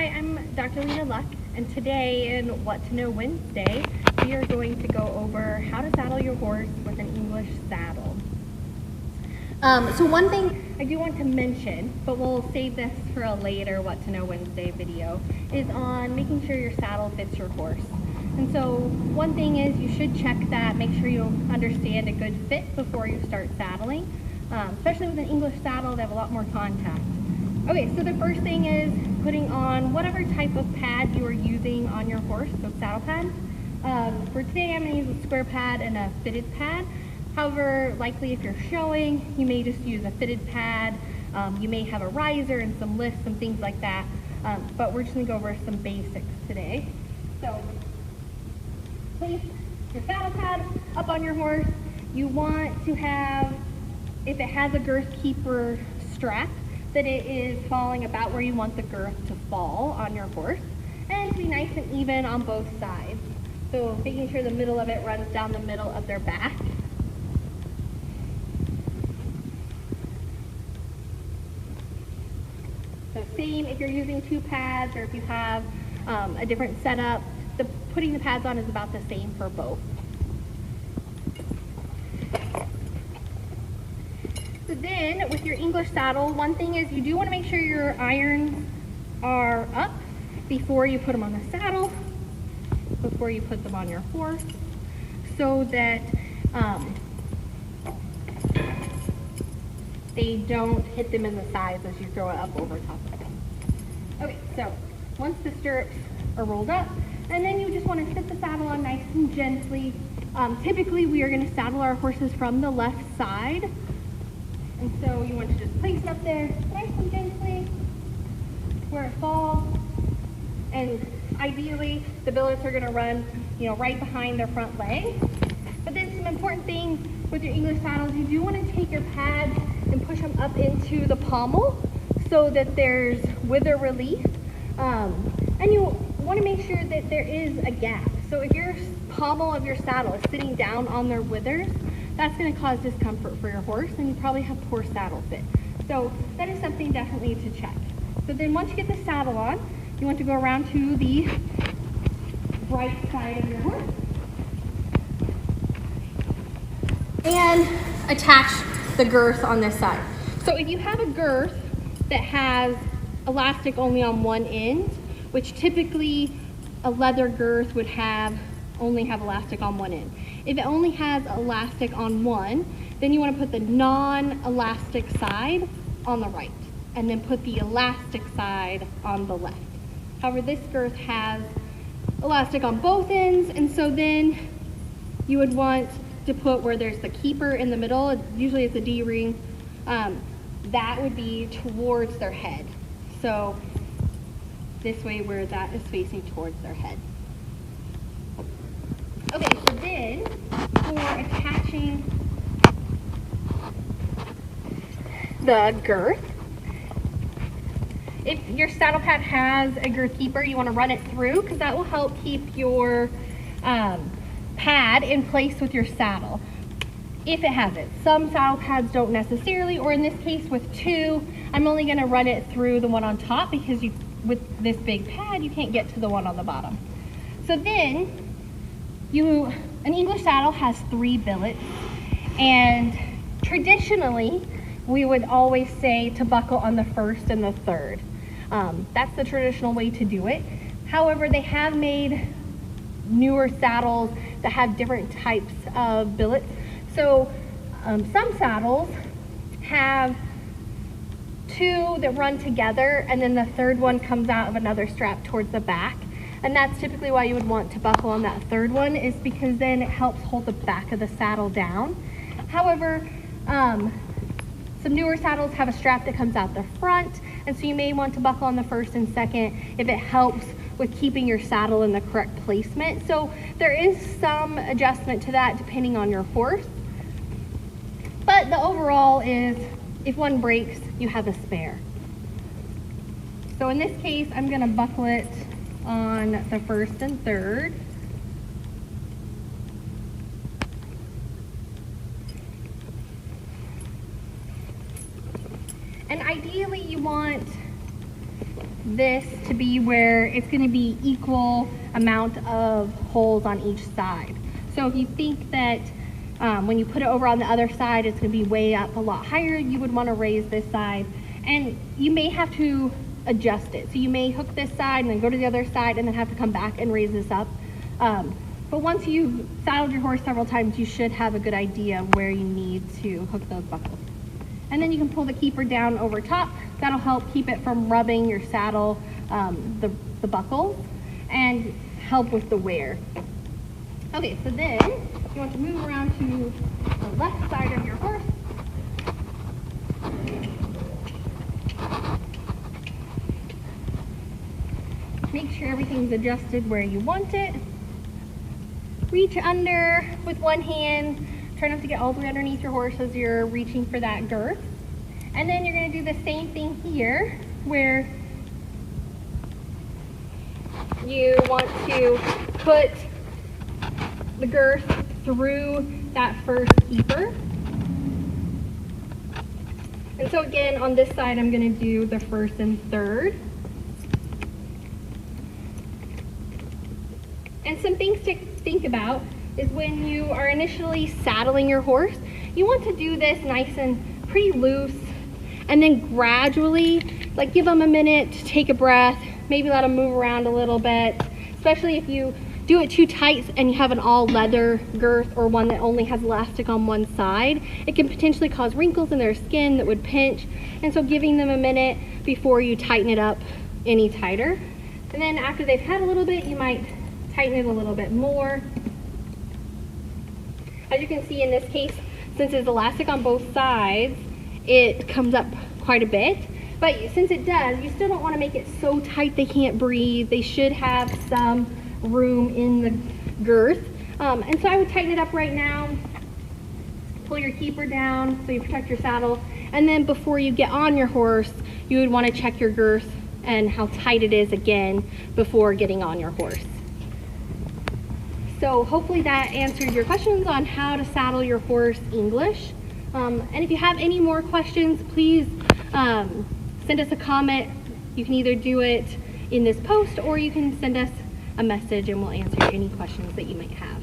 Hi, I'm Dr. Lena Luck, and today in What to Know Wednesday, we are going to go over how to saddle your horse with an English saddle. So one thing I do want to mention, but we'll save this for a later What to Know Wednesday video, is on making sure your saddle fits your horse. And so one thing is you should check that, make sure you understand a good fit before you start saddling. Especially with an English saddle, they have a lot more contact. Okay, so the first thing is putting on whatever type of pad you are using on your horse, so saddle pad. For today, I'm going to use a square pad and a fitted pad. However, likely if you're showing, you may just use a fitted pad. You may have a riser and some lifts and things like that. But we're just going to go over some basics today. So, place your saddle pad up on your horse. You want to have, if it has a girth keeper strap, that it is falling about where you want the girth to fall on your horse, and to be nice and even on both sides. So making sure the middle of it runs down the middle of their back. So same if you're using two pads or if you have a different setup, putting the pads on is about the same for both. So then, with your English saddle, one thing is you do want to make sure your irons are up before you put them on the saddle, before you put them on your horse, so that they don't hit them in the sides as you throw it up over top of them. Okay, so once the stirrups are rolled up, and then you just want to sit the saddle on nice and gently. Typically, we are going to saddle our horses from the left side. And so you want to just place it up there nice and gently where it falls. And ideally, the billets are going to run, right behind their front leg. But then some important things with your English saddles, you do want to take your pads and push them up into the pommel so that there's wither relief. And you want to make sure that there is a gap. So if your pommel of your saddle is sitting down on their withers, that's going to cause discomfort for your horse, and you probably have poor saddle fit. So that is something definitely to check. So then once you get the saddle on, you want to go around to the right side of your horse and attach the girth on this side. So if you have a girth that has elastic only on one end, which typically a leather girth would only have elastic on one end. If it only has elastic on one, then you want to put the non-elastic side on the right, and then put the elastic side on the left. However, this girth has elastic on both ends, and so then you would want to put where there's the keeper in the middle, usually it's a D-ring, that would be towards their head. So this way where that is facing towards their head. Okay, so then for attaching the girth, if your saddle pad has a girth keeper, you want to run it through because that will help keep your pad in place with your saddle. If it has it. Some saddle pads don't necessarily, or in this case with two, I'm only going to run it through the one on top because with this big pad, you can't get to the one on the bottom. So then, an English saddle has 3 billets, and traditionally, we would always say to buckle on the first and the third. That's the traditional way to do it. However, they have made newer saddles that have different types of billets. So some saddles have 2 that run together, and then the third one comes out of another strap towards the back. And that's typically why you would want to buckle on that third one, is because then it helps hold the back of the saddle down. However, some newer saddles have a strap that comes out the front, and so you may want to buckle on the first and second if it helps with keeping your saddle in the correct placement. So there is some adjustment to that depending on your horse. But the overall is, if one breaks, you have a spare. So in this case, I'm going to buckle it on the first and third. And ideally you want this to be where it's going to be equal amount of holes on each side. So if you think that when you put it over on the other side, it's going to be way up a lot higher, you would want to raise this side. And you may have to adjust it. So you may hook this side and then go to the other side and then have to come back and raise this up. But once you've saddled your horse several times, you should have a good idea of where you need to hook those buckles. And then you can pull the keeper down over top. That'll help keep it from rubbing your saddle, the buckles, and help with the wear. Okay, so then you want to move around to the left side of your horse. Make sure everything's adjusted where you want it. Reach under with one hand. Try not to get all the way underneath your horse as you're reaching for that girth. And then you're going to do the same thing here, where you want to put the girth through that first keeper. And so again, on this side, I'm going to do the first and third. And some things to think about is when you are initially saddling your horse, you want to do this nice and pretty loose, and then gradually, like, give them a minute to take a breath, maybe let them move around a little bit, especially if you do it too tight and you have an all leather girth or one that only has elastic on one side. It can potentially cause wrinkles in their skin that would pinch, and so giving them a minute before you tighten it up any tighter. And then after they've had a little bit, you might tighten it a little bit more. As you can see in this case, since it's elastic on both sides, it comes up quite a bit. But since it does, you still don't want to make it so tight they can't breathe. They should have some room in the girth. And so I would tighten it up right now. Pull your keeper down so you protect your saddle. And then before you get on your horse, you would want to check your girth and how tight it is again before getting on your horse. So hopefully that answered your questions on how to saddle your horse English. And if you have any more questions, please send us a comment. You can either do it in this post or you can send us a message and we'll answer any questions that you might have.